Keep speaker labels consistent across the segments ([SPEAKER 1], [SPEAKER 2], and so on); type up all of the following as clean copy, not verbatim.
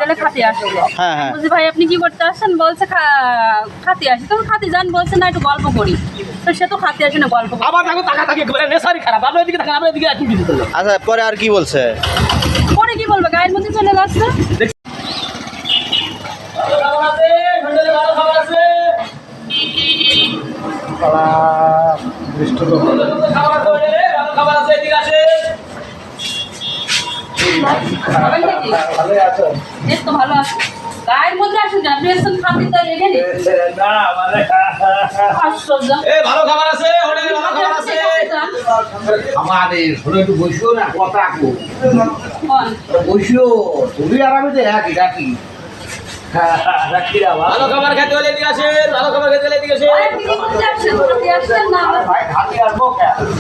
[SPEAKER 1] সকালে খাতে আসলো।
[SPEAKER 2] হ্যাঁ।
[SPEAKER 1] বলছি ভাই আপনি কি করতে আসছেন? বলছে খাতে আসি। তখন খাতে যান, বলছে না একটু গল্প করি। তো সে তো খাতে আসে না, গল্প করি।
[SPEAKER 3] আবার দেখো টাকা থাকে নেশারি খারাপ, আপনার দিকে দেখেন, আপনার দিকে একটু কিছু করলো।
[SPEAKER 2] আচ্ছা পরে আর কি বলছে?
[SPEAKER 1] পরে কি বলবে, গায়ের মধ্যে চলে যাচ্ছে। বেশ তো ভালো আছে। গায়ের মধ্যে আসুন, আপনি এসেছেন খাতে তো এখানে। আশ্চর্য।
[SPEAKER 3] ভালো খাবার আছে, হোটেলে ভালো খাবার আছে।
[SPEAKER 4] আমাদের শুনে একটু বসিও না, কথা কো
[SPEAKER 1] বল।
[SPEAKER 4] বসিও, তুমি আর আমি তো একই ডাকি।
[SPEAKER 3] ভালো খাবার খেতে হলে এদিকে আসেন, ভালো খাবার খেতে হলে এদিকে আসেন।
[SPEAKER 1] ভাই, আপনি কি করতে আসছেন? খাতে আসছেন না?
[SPEAKER 4] ভাই হাতে আসবো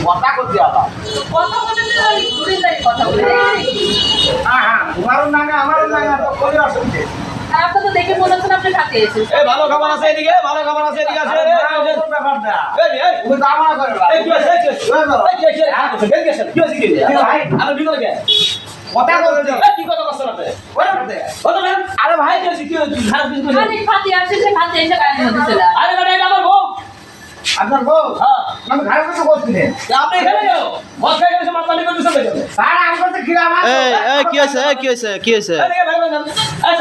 [SPEAKER 4] কথা করতে আবার।
[SPEAKER 1] কথা বলে তো ওই ঘুরে যাই কথা বলে।
[SPEAKER 4] হ্যাঁ তোমারও না আমারও না তো করে অসুবিধে।
[SPEAKER 1] আর আপনি তো দেখে মনে হচ্ছে না আপনি খাতে এসেছেন।
[SPEAKER 3] ভালো খাবার আছে এদিকে, ভালো খাবার আছে এদিকে আসেন।
[SPEAKER 4] ব্যাপারটা
[SPEAKER 3] এই
[SPEAKER 4] তুমি দামা করে
[SPEAKER 3] এই কি আছে? কি আছে কি?
[SPEAKER 4] ভাই
[SPEAKER 3] আমি ভিতরে গে।
[SPEAKER 4] কথা বলতে
[SPEAKER 3] কি কথা বলছেন আপনি? কথা বলেন। আরে ভাই কি আছে? কি খারাপ কিছু করেছেন?
[SPEAKER 1] খালি খাতে আসে, সে খাতে এসে গায়ের মধ্যে চলে আসে।
[SPEAKER 3] আরে বেটা এটা আমার বউ।
[SPEAKER 4] আপনার বউ
[SPEAKER 3] হ্যাঁ।
[SPEAKER 4] আমি খারাপ কিছু করছি না।
[SPEAKER 3] আপনি এখানে যাও। মদ খাই গেছে মাতালি করে দিছেন দেখেন।
[SPEAKER 4] স্যার আমি করতে খিরা মাছ।
[SPEAKER 2] এই কি হয়েছে? কি হয়েছে?
[SPEAKER 3] এদিকে ভাই ভাই।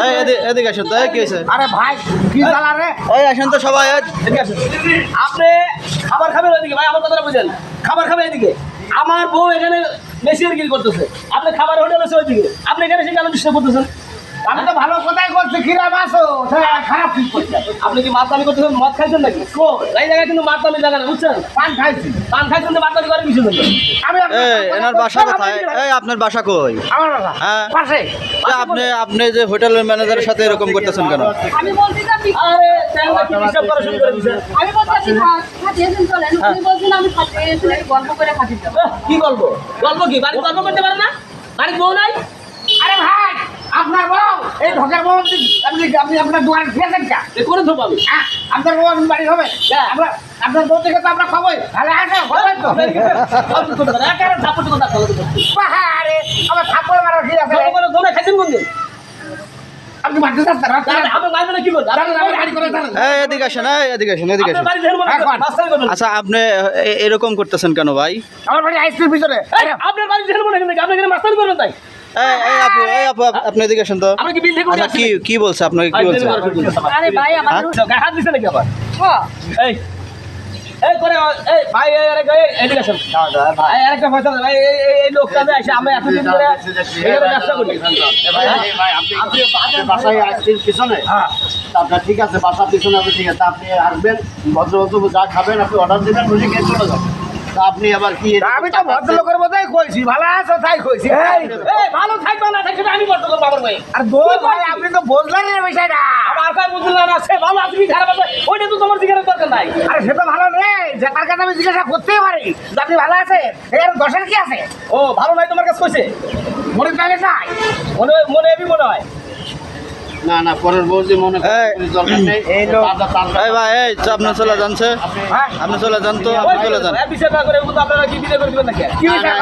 [SPEAKER 2] এই এদিকে আসেন তো। কি হয়েছে?
[SPEAKER 4] আরে ভাই কি জ্বালা রে।
[SPEAKER 2] এই আসেন তো সবাই।
[SPEAKER 3] এদিকে আসেন। আপনি খাবার খাবেন ওইদিকে ভাই, আমার কথাটা বুঝেন। খাবার খাবেন এদিকে। আমার বউ এখানে মেশিয়ারগিরি করতেছে। আপনি খাবার হোটেল আছে ওইদিকে। আপনি এখানে সে কেন ডিস্টার্ব করতেছেন?
[SPEAKER 4] আমি তো ভালো কথাই করছি খিরা মাছও খারাপ ঠিক করছে।
[SPEAKER 3] আপনি কি মাতালি করতেছেন? মদ খাইছেন নাকি? এই জায়গায় কিন্তু মাতালি জায়গা না, বুঝছেন?
[SPEAKER 4] পান খাইছি
[SPEAKER 3] পান খাইছেন তো মাতালি করে কিছু নেই।
[SPEAKER 4] আমি
[SPEAKER 2] এই এনার বাসা কোথায়? এই আপনার বাসা কই?
[SPEAKER 4] আমার বাবা
[SPEAKER 2] হ্যাঁ।
[SPEAKER 4] পাশে
[SPEAKER 2] আপনি যে হোটেলের ম্যানেজারের সাথে এরকম করতেছেন কেন?
[SPEAKER 1] আমি বলছি যে আপনি
[SPEAKER 3] আরে চ্যাংলা কি ডিস্টার্ব করা শুরু করে দিয়েছেন?
[SPEAKER 1] আমি বলছি আপনি খাতে এসেছেন চলেন। আপনি বলছেন আমি খাতে এসে একটু গল্প করে খাতে যাবো।
[SPEAKER 3] কি গল্প? গল্প কি? বাড়িতে গল্প করতে পারে না? বাড়িতে বউ নাই?
[SPEAKER 4] আরে ভাই আপনার বউ এই ঢোকার বউ আপনি আপনি আপনার দোকান খেয়েছেন কা
[SPEAKER 3] এ করে ধোবো আমি।
[SPEAKER 4] হ্যাঁ আপনার বউ আপনার বাড়ি হবে আমরা আপনার বউ থেকে তো আমরা খাবোই ভালো আছে হবে তো
[SPEAKER 3] গল্প করতে পারে। একেবারে ঝাপট কথা বলে দিবেন।
[SPEAKER 4] পাহাড়ে আমার থাপ্পড় মারা ঠিক আছে
[SPEAKER 3] গল্প করে ধরে খাইছেন কোন দিন?
[SPEAKER 4] আপনি মারতে চাচ্ছেন
[SPEAKER 3] আপনি মারবেন না কি করবেন?
[SPEAKER 4] গাড়ি করে জানেন
[SPEAKER 2] এই এদিকে আসেন। এদিকে আসেন।
[SPEAKER 3] আপনার বাড়ি ধরে মাস্টারি করবেন।
[SPEAKER 2] আচ্ছা আপনি এরকম করতেছেন কেন ভাই?
[SPEAKER 4] আমার বাড়ি আইসক্রিম ভিতরে
[SPEAKER 3] এই, আপনার বাড়ি ধরে মনে করেন আপনি এখানে মাস্টারি করবেন তাই?
[SPEAKER 2] এই আপু আপনি এদিকে আসেন তো।
[SPEAKER 3] আপনি কি বিল থেকে
[SPEAKER 2] আচ্ছা কি বলছে আপনাকে? কি বলছে?
[SPEAKER 1] আরে ভাই আমার
[SPEAKER 3] গায়ে হাত দিছে নাকি আবার?
[SPEAKER 1] হ্যাঁ
[SPEAKER 3] এই এই করে এই ভাই এদিকে আসেন। এই আরেকটা কথা ভাই, এই লোকটা যে আসে আমরা এতদিন ধরে এখানে ব্যবসা করি।
[SPEAKER 4] আপনি বাসায় আইসক্রিম পিছনে হ্যাঁ আপনার ঠিক আছে বাসার পিছনে আপনি ঠিক আছে আপনি আসবেন ভদ্রভদ্র যা খাবেন আপনি অর্ডার দেবেন বুঝে খেয়ে চলে যাবেন আপনি আবার কি আমি তো ভদ্রলোকের মতোই কইছি ভালো আছো তাই কইছি
[SPEAKER 3] এই ভালো থাকবে না থাকবে আমি বলতে করব আমার ভাই।
[SPEAKER 4] আর বল ভাই আপনি তো বুঝলেন না বিষয়টা
[SPEAKER 3] আমার কাছে বুঝলেন না, সে ভালো আছে কি খারাপ আছে ওইটা তো তোমার জিজ্ঞাসা দরকার নাই।
[SPEAKER 4] আরে সে তো ভালো রে যে তার কাছে আমি জিজ্ঞাসা করতেই পারি যে আপনি ভালো আছেন এর দশের কি আছে
[SPEAKER 3] ও ভালো নাই তোমার কাছে কইছে?
[SPEAKER 4] মনে চাইলে চাই
[SPEAKER 3] মনে এবি মনে হয়।
[SPEAKER 4] না না পরের বউ যে মনে দরকার নেই এই
[SPEAKER 2] এই ভাই এই আপনি চলে যাচ্ছে। আপনি চলে যান তো। আপনি চলে যান।
[SPEAKER 3] বিচার না করে কিন্তু আপনারা কি বিয়ে করে দিবেন নাকি?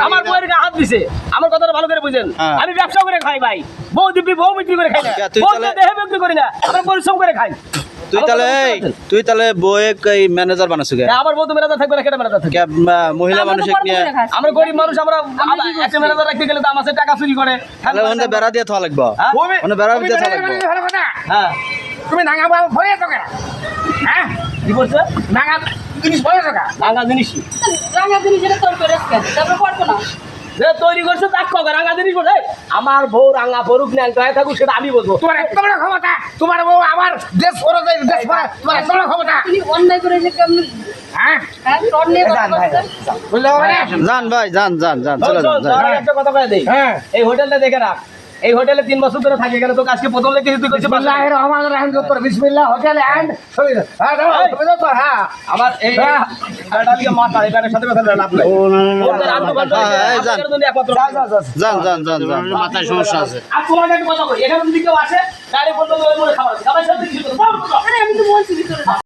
[SPEAKER 3] আমার বউয়ের গায়ে হাত দিছে, আমার কথাটা ভালো করে বুঝেন।
[SPEAKER 2] হ্যাঁ।
[SPEAKER 3] আমি ব্যবসা করে খাই ভাই, বউ দিবি বউ বিক্রি করে খাই না,
[SPEAKER 2] তুই
[SPEAKER 3] বউ
[SPEAKER 2] তাহলে-
[SPEAKER 3] দেহে বিক্রি করি না, আমরা পরিশ্রম করে খাই।
[SPEAKER 2] তুই তাহলে বউয়ে এই ম্যানেজার বানাসু কে?
[SPEAKER 3] আমার বউ তো মেরাজা থাকবে না, কেটে মেরাজা থাকবে।
[SPEAKER 2] মহিলা
[SPEAKER 1] আমরা তো
[SPEAKER 2] মানুষকে
[SPEAKER 1] গল্প
[SPEAKER 2] নিয়ে
[SPEAKER 1] করে খাচ্ছি।
[SPEAKER 3] আমরা গরিব মানুষ, আমরা একটা মেরাজা রাখতে গেলে দাম আছে, টাকা চুরি করে।
[SPEAKER 2] তাহলে ওখানে বেড়া দিয়ে থাকা লাগবে।
[SPEAKER 3] হ্যাঁ?
[SPEAKER 2] ওখানে বেড়া দিয়ে থাকা লাগবে।
[SPEAKER 4] ভালো কথা
[SPEAKER 3] হ্যাঁ
[SPEAKER 4] তুমি নাঙ্গা বাবু ভয়ে তো কেন হ্যাঁ
[SPEAKER 3] কি করছে?
[SPEAKER 4] নাঙ্গা জিনিস ভয়ে তো কেন
[SPEAKER 3] রাঙা জিনিসই
[SPEAKER 1] রাঙা জিনিস এটা তোর করে রেখে তারপরে করবো না।
[SPEAKER 3] যে তৈরি করছে তাক কবে রাঙা জিনিস বলে আমার বউ রাঙা পড়ুক না থাকুক সেটা আমি বলবো।
[SPEAKER 4] তোমার এত বড় ক্ষমতা তোমার বউ আমার দেশ পরে দেশ পরে তোমার এত বড় ক্ষমতা
[SPEAKER 1] তুমি অন্যায় করে যে কেমন
[SPEAKER 4] হ্যাঁ
[SPEAKER 1] তোর নিয়ে কথা বলছেন।
[SPEAKER 4] বুঝলে হবে
[SPEAKER 2] যান ভাই যান চলে
[SPEAKER 3] শোন,
[SPEAKER 2] যান।
[SPEAKER 3] তোর একটা কথা কয়ে দেই,
[SPEAKER 4] হ্যাঁ
[SPEAKER 3] এই হোটেলটা দেখে রাখ, এই হোটেলে 3 বছর ধরে থাকি, এখানে তোকে আজকে প্রথম লেগে তুই করছিস
[SPEAKER 4] বিসমিল্লাহির রহমানির রহিম দত্তর বিসমিল্লাহ হোটেল এন্ড শহীদ হ্যাঁ দাও তুমি তো হ্যাঁ
[SPEAKER 3] আমার এই ব্যাটালিকে মাথা এই ব্যাটার সাথে কথা লাভ নাই। ওদের আন্ত ঘন্টা
[SPEAKER 2] হ্যাঁ, এই যান।
[SPEAKER 3] আপনাদের জন্য একমাত্র
[SPEAKER 2] যান
[SPEAKER 4] মাথায় সমস্যা আছে
[SPEAKER 3] আর তোমাকে একটা কথা বলি, এখানে যদি কেউ আসে গাড়ি পর্যন্ত মনে খাবার আছে, আমার সাথে কিছু করতে
[SPEAKER 1] আরে আমি তো বলছি ভিতরে